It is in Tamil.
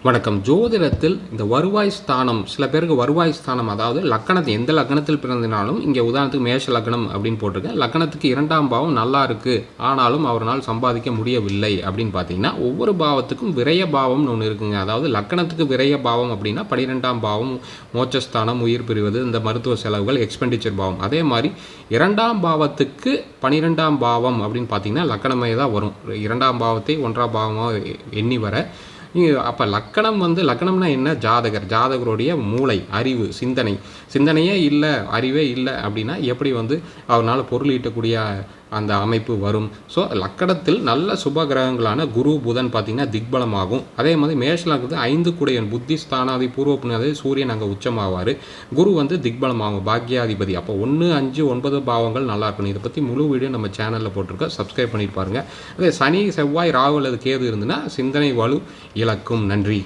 வணக்கம். ஜோதிடத்தில் இந்த வருவாய் ஸ்தானம், சில பேருக்கு வருவாய் ஸ்தானம், அதாவது லக்கணத்தை எந்த லக்கணத்தில் பிறந்தினாலும், இங்கே உதாரணத்துக்கு மேஷ லக்னம் அப்படின்னு போட்டிருக்கேன். லக்கணத்துக்கு 2ஆம் பாவம் நல்லா இருக்குது, ஆனாலும் அவரால் சம்பாதிக்க முடியவில்லை அப்படின்னு பார்த்தீங்கன்னா, ஒவ்வொரு பாவத்துக்கும் விரய பாவம்னு ஒன்று இருக்குங்க. அதாவது லக்கணத்துக்கு விரய பாவம் அப்படின்னா 12ஆம் பாவம் மோட்சஸ்தானம், உயிர் பிரிவது, இந்த மருத்துவ செலவுகள், எக்ஸ்பெண்டிச்சர் பாவம். அதே மாதிரி 2ஆம் பாவத்துக்கு 12ஆம் பாவம் அப்படின்னு பார்த்தீங்கன்னா லக்கணமே தான் வரும். 2ஆம் பாவத்தை 1ஆம் பாவமாக எண்ணி வர அப்போ லக்கணம்னா என்ன? ஜாதகருடைய மூளை, அறிவு, சிந்தனையே இல்லை, அறிவே இல்லை அப்படின்னா எப்படி அவனால் பொருள் ஈட்டக்கூடிய அந்த அமைப்பு வரும். ஸோ லக்கணத்தில் நல்ல சுப கிரகங்களான குரு புதன் பார்த்திங்கன்னா திக்பலமாகும். அதே மாதிரி மேஷலக்கு 5 கூடையன் புத்தி ஸ்தானாதி பூர்வ புண்ணியாதி சூரியன் அங்கே உச்சமாவார். குரு திக்பலமாகும், பாக்யாதிபதி. அப்போ 1, 5, 9 பாவங்கள் நல்லா இருக்கணும். இதை பற்றி முழு வீடியோ நம்ம சேனலில் போட்டிருக்கோம், சப்ஸ்கிரைப் பண்ணிட்டு பாருங்கள். அதே சனி, செவ்வாய், ராகு அல்லது கேது இருந்துன்னா சிந்தனை வலு இழக்கும். நன்றி.